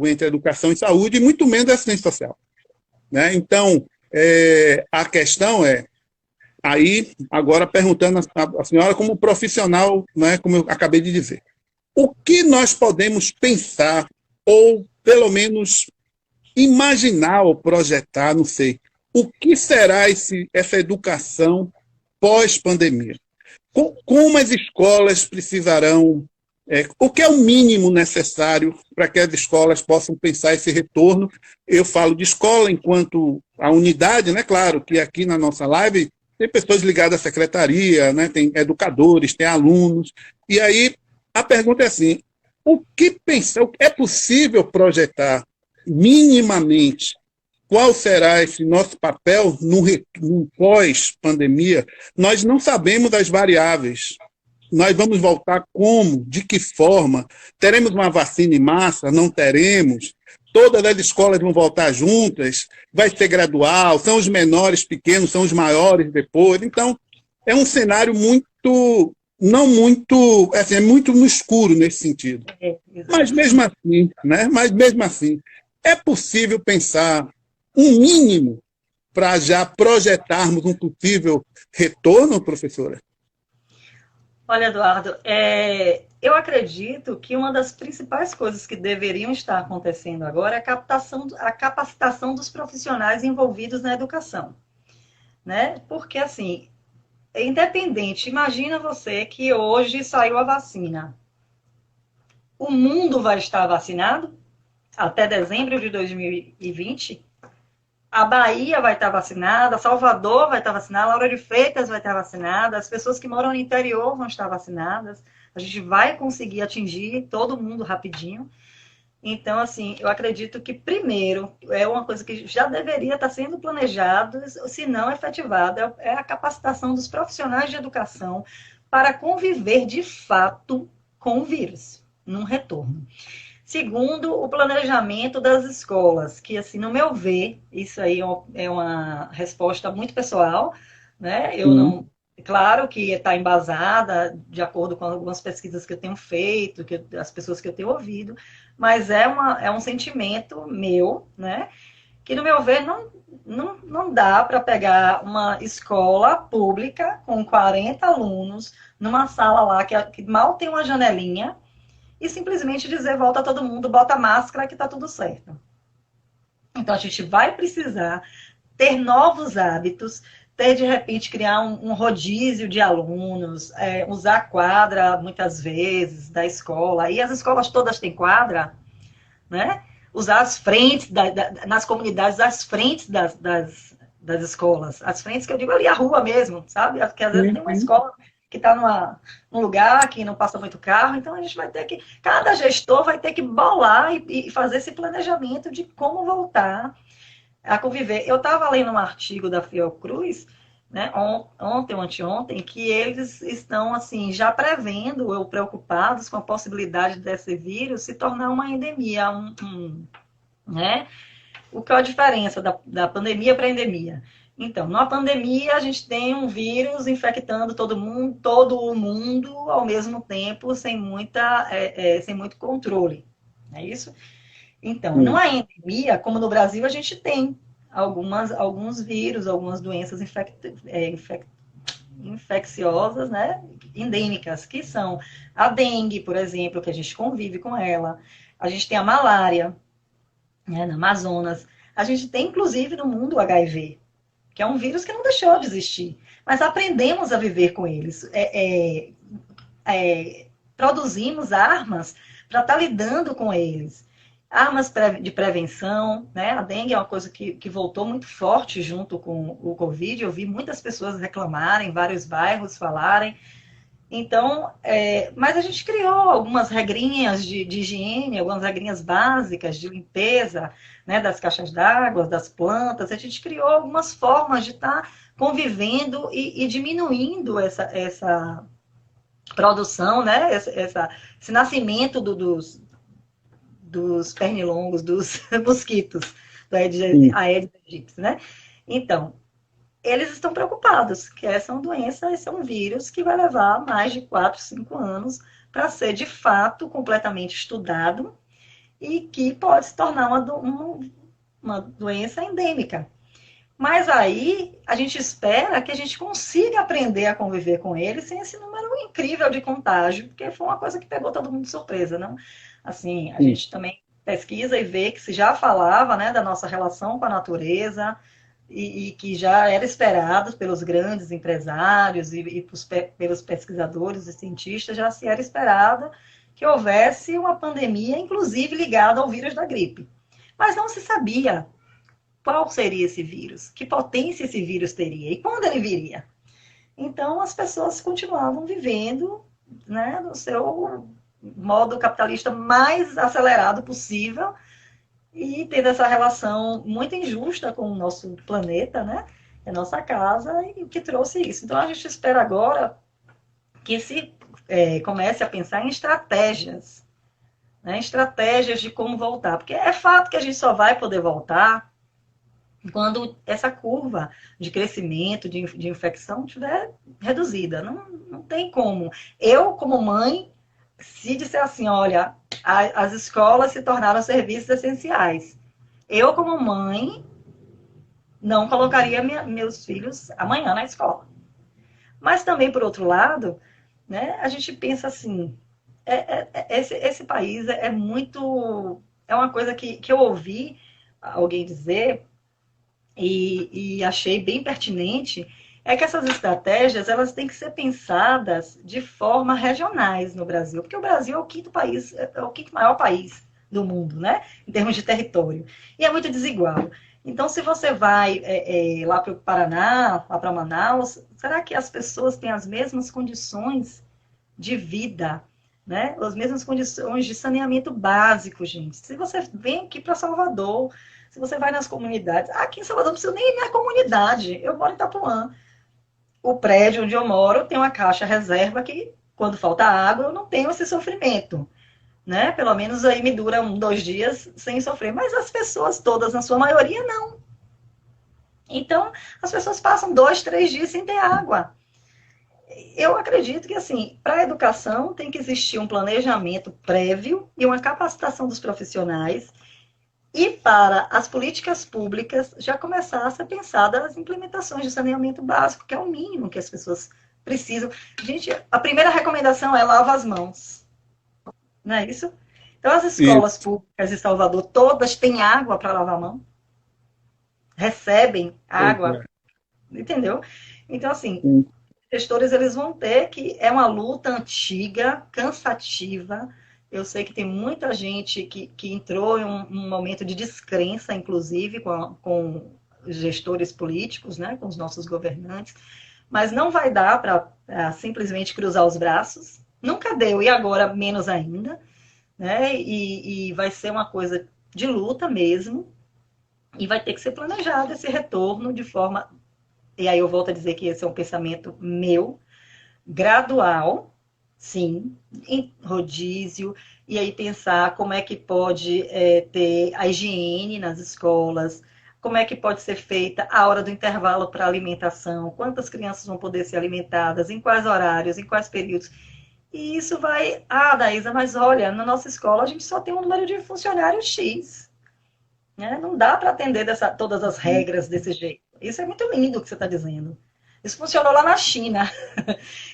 diálogo entre educação e saúde, e muito menos a assistência social. Né? Então, a questão é, aí, agora perguntando a senhora como profissional, né, como eu acabei de dizer, o que nós podemos pensar, ou pelo menos imaginar ou projetar, não sei, o que será essa educação pós-pandemia? Como as escolas precisarão, o que é o mínimo necessário para que as escolas possam pensar esse retorno? Eu falo de escola enquanto a unidade, né? Claro que aqui na nossa live tem pessoas ligadas à secretaria, né? Tem educadores, tem alunos, e aí a pergunta é assim, o que pensar, é possível projetar minimamente qual será esse nosso papel no pós-pandemia? Nós não sabemos as variáveis. Nós vamos voltar como? De que forma? Teremos uma vacina em massa? Não teremos? Todas as escolas vão voltar juntas? Vai ser gradual? São os menores pequenos? São os maiores depois? Então, é um cenário muito... não muito... assim, é muito no escuro nesse sentido. Mas mesmo assim, né? Mas mesmo assim, é possível pensar um mínimo para já projetarmos um possível retorno, professora? Olha, Eduardo, eu acredito que uma das principais coisas que deveriam estar acontecendo agora é a capacitação dos profissionais envolvidos na educação, né? Porque, assim, é independente, imagina você que hoje saiu a vacina. O mundo vai estar vacinado até dezembro de 2020? A Bahia vai estar vacinada, Salvador vai estar vacinada, Laura de Freitas vai estar vacinada, as pessoas que moram no interior vão estar vacinadas. A gente vai conseguir atingir todo mundo rapidinho. Então, assim, eu acredito que, primeiro, é uma coisa que já deveria estar sendo planejado, se não efetivada, é a capacitação dos profissionais de educação para conviver, de fato, com o vírus, num retorno. Segundo, o planejamento das escolas, que, assim, no meu ver, isso aí é uma resposta muito pessoal, né? Eu não... Claro que está embasada, de acordo com algumas pesquisas que eu tenho feito, as pessoas que eu tenho ouvido, mas é um sentimento meu, né? Que, no meu ver, não dá para pegar uma escola pública com 40 alunos, numa sala lá que mal tem uma janelinha, e simplesmente dizer, volta todo mundo, bota máscara que tá tudo certo. Então, a gente vai precisar ter novos hábitos, ter, de repente, criar um rodízio de alunos, usar a quadra, muitas vezes, da escola. E as escolas todas têm quadra, né? Usar as frentes, nas comunidades, as frentes das escolas. As frentes que eu digo ali, a rua mesmo, sabe? Porque às vezes tem uma escola que está num lugar que não passa muito carro, então a gente vai ter que, cada gestor vai ter que bolar e fazer esse planejamento de como voltar a conviver. Eu estava lendo um artigo da Fiocruz, né, ontem ou anteontem, que eles estão assim já prevendo ou preocupados com a possibilidade desse vírus se tornar uma endemia, né? O que é a diferença da pandemia para a endemia? Então, na pandemia, a gente tem um vírus infectando todo o mundo ao mesmo tempo, sem muito controle. Não é isso? Então, numa endemia, como no Brasil, a gente tem alguns vírus, algumas doenças infecciosas, né? Endêmicas, que são a dengue, por exemplo, que a gente convive com ela. A gente tem a malária, né, no Amazonas. A gente tem, inclusive, no mundo o HIV, que é um vírus que não deixou de existir. Mas aprendemos a viver com eles. Produzimos armas para estar lidando com eles. Armas de prevenção, né? A dengue é uma coisa que voltou muito forte junto com o Covid. Eu vi muitas pessoas reclamarem, vários bairros falarem. Então, mas a gente criou algumas regrinhas de higiene, algumas regrinhas básicas de limpeza, né, das caixas d'água, das plantas. A gente criou algumas formas de estar convivendo e diminuindo essa produção, né, esse nascimento dos pernilongos, dos mosquitos, do Aedes aegypti, né? Então, eles estão preocupados, que essa é uma doença, esse é um vírus que vai levar mais de 4, 5 anos para ser, de fato, completamente estudado e que pode se tornar uma doença endêmica. Mas aí a gente espera que a gente consiga aprender a conviver com ele sem esse número incrível de contágio, porque foi uma coisa que pegou todo mundo de surpresa, não? Assim, a gente também pesquisa e vê que se já falava, né, da nossa relação com a natureza e que já era esperado pelos grandes empresários e pelos pesquisadores e cientistas, já se era esperado que houvesse uma pandemia, inclusive ligada ao vírus da gripe. Mas não se sabia qual seria esse vírus, que potência esse vírus teria e quando ele viria. Então, as pessoas continuavam vivendo, né, no seu modo capitalista mais acelerado possível e tendo essa relação muito injusta com o nosso planeta, né, a nossa casa, e que trouxe isso. Então, a gente espera agora que se comece a pensar em estratégias, né, estratégias de como voltar, porque é fato que a gente só vai poder voltar quando essa curva de crescimento, de infecção, estiver reduzida. Não tem como. Eu, como mãe, se disser assim, olha, as escolas se tornaram serviços essenciais. Eu, como mãe, não colocaria meus filhos amanhã na escola. Mas também, por outro lado, né, a gente pensa assim, esse país é muito... É uma coisa que eu ouvi alguém dizer e achei bem pertinente, é que essas estratégias elas têm que ser pensadas de forma regionais no Brasil, porque o Brasil é o quinto país, é o quinto maior país do mundo, né? Em termos de território. E é muito desigual. Então, se você vai lá para o Paraná, lá para Manaus, será que as pessoas têm as mesmas condições de vida, né? As mesmas condições de saneamento básico, gente? Se você vem aqui para Salvador, se você vai nas comunidades, aqui em Salvador não precisa nem ir na comunidade, eu moro em Itapuã. O prédio onde eu moro tem uma caixa reserva que, quando falta água, eu não tenho esse sofrimento, né? Pelo menos aí me dura 2 dias sem sofrer. Mas as pessoas todas, na sua maioria, não. Então, as pessoas passam 2, 3 dias sem ter água. Eu acredito que, assim, para a educação tem que existir um planejamento prévio e uma capacitação dos profissionais. E para as políticas públicas já começar a ser pensada as implementações de saneamento básico, que é o mínimo que as pessoas precisam. Gente, a primeira recomendação é lava as mãos. Não é isso? Então, as escolas públicas de Salvador, todas têm água para lavar a mão, recebem água, entendeu? Então, assim, gestores eles vão ter que... É uma luta antiga, cansativa. Eu sei que tem muita gente que entrou em um momento de descrença, inclusive, com os gestores políticos, né, com os nossos governantes, mas não vai dar para simplesmente cruzar os braços. Nunca deu, e agora menos ainda. Né? E vai ser uma coisa de luta mesmo, e vai ter que ser planejado esse retorno de forma... E aí eu volto a dizer que esse é um pensamento meu, gradual, sim, em rodízio, e aí pensar como é que pode ter a higiene nas escolas, como é que pode ser feita a hora do intervalo para alimentação, quantas crianças vão poder ser alimentadas, em quais horários, em quais períodos. E isso vai... Ah, Daísa, mas olha, na nossa escola a gente só tem um número de funcionários X. Né? Não dá para atender todas as regras desse jeito. Isso é muito lindo o que você está dizendo. Isso funcionou lá na China.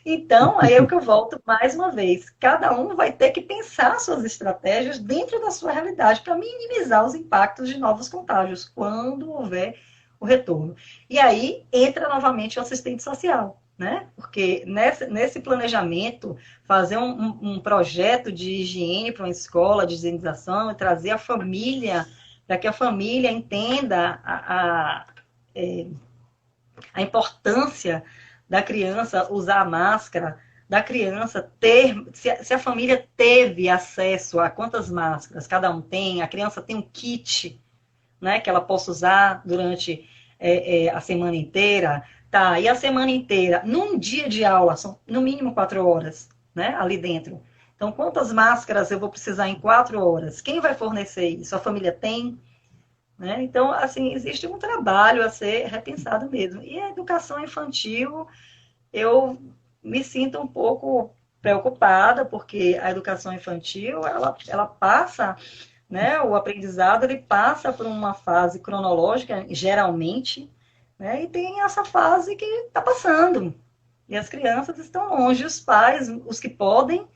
Então, aí é o que eu volto mais uma vez. Cada um vai ter que pensar suas estratégias dentro da sua realidade para minimizar os impactos de novos contágios quando houver o retorno. E aí entra novamente o assistente social, né? Porque nesse planejamento, fazer um projeto de higiene para uma escola, de higienização, e trazer a família, para que a família entenda a importância da criança usar a máscara, da criança ter, se a família teve acesso a quantas máscaras cada um tem, a criança tem um kit, né, que ela possa usar durante a semana inteira, tá, e a semana inteira, num dia de aula, são no mínimo 4 horas, né, ali dentro. Então, quantas máscaras eu vou precisar em 4 horas? Quem vai fornecer isso? A família tem? Né? Então, assim, existe um trabalho a ser repensado mesmo. E a educação infantil, eu me sinto um pouco preocupada, porque a educação infantil, ela passa né? O aprendizado, ele passa por uma fase cronológica, geralmente, né? E tem essa fase que está passando. E as crianças estão longe, os pais, os que podem,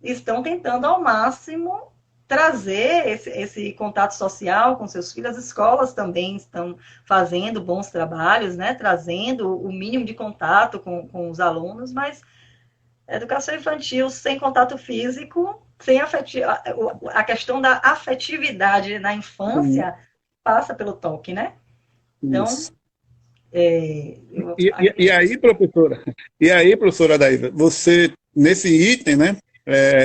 estão tentando ao máximo trazer esse contato social com seus filhos. As escolas também estão fazendo bons trabalhos, né? Trazendo o mínimo de contato com os alunos, mas a educação infantil sem contato físico, sem a questão da afetividade na Sim, infância passa pelo toque, né? Então, isso. E aí, professora, Adaísa, você, nesse item, né,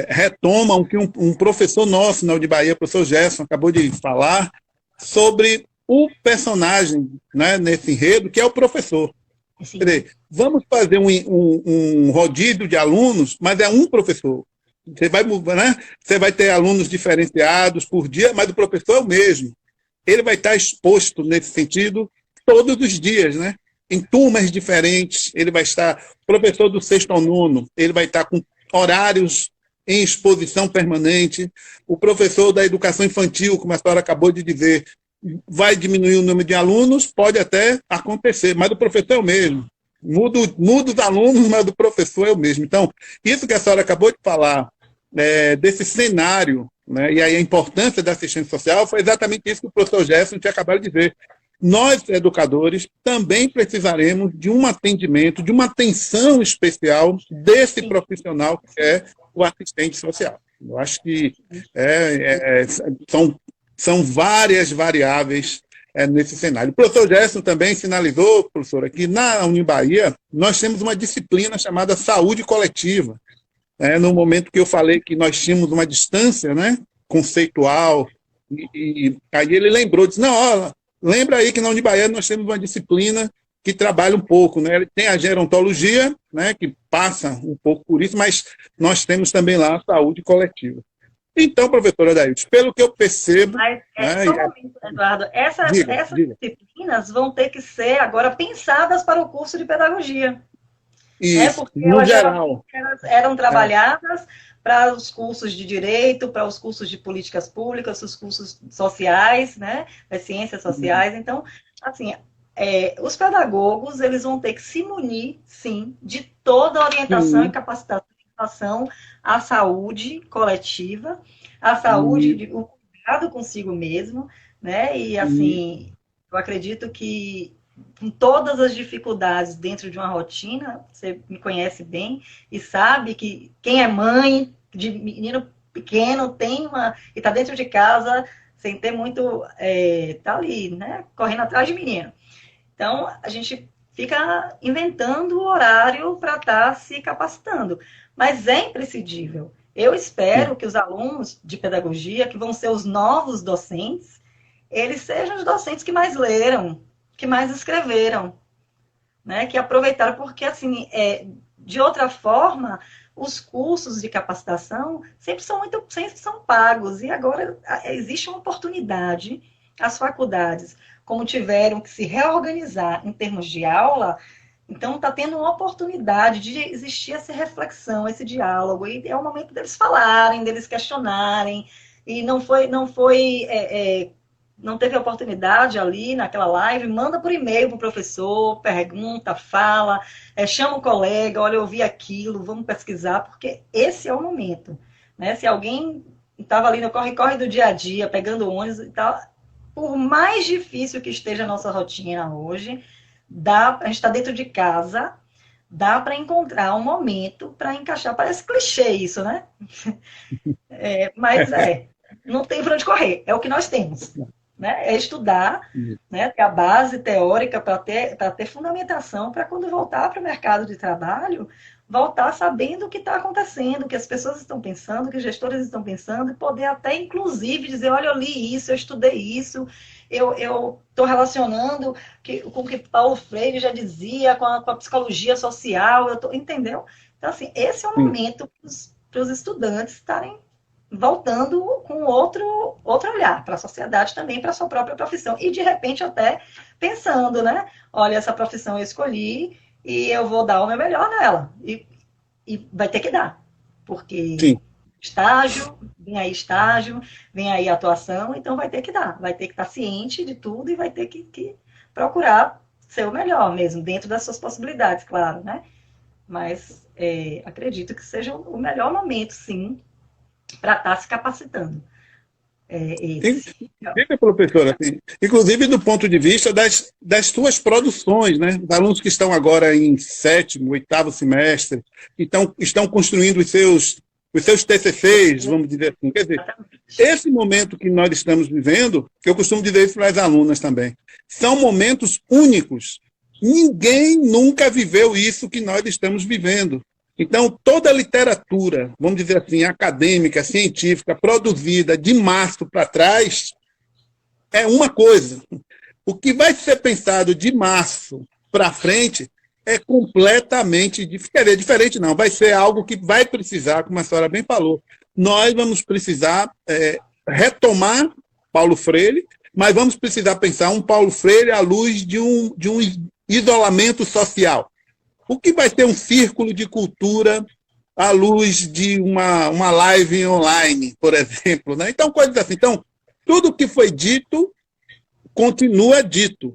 retoma o que um professor nosso na de Bahia, o professor Gerson, acabou de falar, sobre o personagem, né, nesse enredo, que é o professor. Quer assim, dizer, vamos fazer um rodízio de alunos, mas é um professor. Né? Você vai ter alunos diferenciados por dia, mas o professor é o mesmo. Ele vai estar exposto nesse sentido todos os dias, né? Em turmas diferentes, ele vai estar, professor do sexto ao nono, ele vai estar com horários em exposição permanente, o professor da educação infantil, como a senhora acabou de dizer, vai diminuir o número de alunos, pode até acontecer, mas o professor é o mesmo. Muda os alunos, mas o professor é o mesmo. Então, isso que a senhora acabou de falar, desse cenário, né, e aí a importância da assistência social, foi exatamente isso que o professor Gerson tinha acabado de dizer. Nós, educadores, também precisaremos de um atendimento, de uma atenção especial desse sim, profissional que é o assistente social. Eu acho que é, é, são, são várias variáveis nesse cenário. O professor Gerson também sinalizou, professora, que na Unibahia nós temos uma disciplina chamada saúde coletiva. No momento que eu falei que nós tínhamos uma distância, né, conceitual, e aí ele lembrou, disse, não, ó, lembra aí que na Unibaiana nós temos uma disciplina que trabalha um pouco, né? Tem a gerontologia, né, que passa um pouco por isso, mas nós temos também lá a saúde coletiva. Então, professora Daílson, pelo que eu percebo, mas né, só um momento, Eduardo, diga, essas diga. disciplinas vão ter que ser agora pensadas para o curso de pedagogia, né? Isso, Porque no elas geralmente geral. eram É, trabalhadas para os cursos de direito, para os cursos de políticas públicas, os cursos sociais, né? As ciências sociais. Então, assim, os pedagogos eles vão ter que se munir, sim, de toda a orientação e sim, capacitação em relação à saúde coletiva, à saúde, e, o cuidado consigo mesmo, né? E e, assim, eu acredito que com todas as dificuldades dentro de uma rotina, você me conhece bem e sabe que quem é mãe de menino pequeno tem uma e está dentro de casa sem ter muito tá ali, né, correndo atrás de menino. Então a gente fica inventando o horário para estar tá se capacitando, mas é imprescindível. Eu espero que os alunos de pedagogia, que vão ser os novos docentes, eles sejam os docentes que mais leram, que mais escreveram, né? Que aproveitaram, porque assim, de outra forma, os cursos de capacitação sempre são pagos, e agora existe uma oportunidade, as faculdades, como tiveram que se reorganizar em termos de aula, então está tendo uma oportunidade de existir essa reflexão, esse diálogo, e é o momento deles falarem, deles questionarem, e não teve oportunidade ali naquela live, manda por e-mail para o professor, pergunta, fala, chama o colega, olha, eu vi aquilo, vamos pesquisar, porque esse é o momento. Né? Se alguém estava ali no corre-corre do dia a dia, pegando ônibus e tal, por mais difícil que esteja a nossa rotina hoje, a gente está dentro de casa, dá para encontrar um momento para encaixar. Parece clichê isso, né? Mas não tem para onde correr, é o que nós temos. Né? É estudar, né? Ter a base teórica para ter fundamentação, para quando voltar para o mercado de trabalho, voltar sabendo o que está acontecendo, o que as pessoas estão pensando, o que os gestores estão pensando, e poder até, inclusive, dizer, olha, eu li isso, eu estudei isso, eu estou relacionando com o que Paulo Freire já dizia, com a psicologia social, entendeu? Então, assim, esse é o sim, momento para os estudantes estarem voltando com outro olhar para a sociedade também, para a sua própria profissão. E, de repente, até pensando, né? Olha, essa profissão eu escolhi e eu vou dar o meu melhor nela. E vai ter que dar. Porque sim. estágio, vem aí atuação, então vai ter que dar, vai ter que estar ciente de tudo e vai ter que procurar ser o melhor mesmo, dentro das suas possibilidades, claro, né? Mas acredito que seja o melhor momento, sim, para estar se capacitando. Inclusive, professora, assim, inclusive do ponto de vista das suas produções, né? Os alunos que estão agora em sétimo, oitavo semestre, estão construindo os seus TCCs, vamos dizer assim. Quer dizer, esse momento que nós estamos vivendo, eu costumo dizer isso para as alunas também, são momentos únicos. Ninguém nunca viveu isso que nós estamos vivendo. Então, toda a literatura, vamos dizer assim, acadêmica, científica, produzida de março para trás, é uma coisa. O que vai ser pensado de março para frente é completamente diferente, não. Vai ser algo que vai precisar, como a senhora bem falou, nós vamos precisar retomar Paulo Freire, mas vamos precisar pensar um Paulo Freire à luz de um isolamento social. O que vai ter um círculo de cultura à luz de uma live online, por exemplo, né? Então, coisas assim. Então, tudo que foi dito continua dito,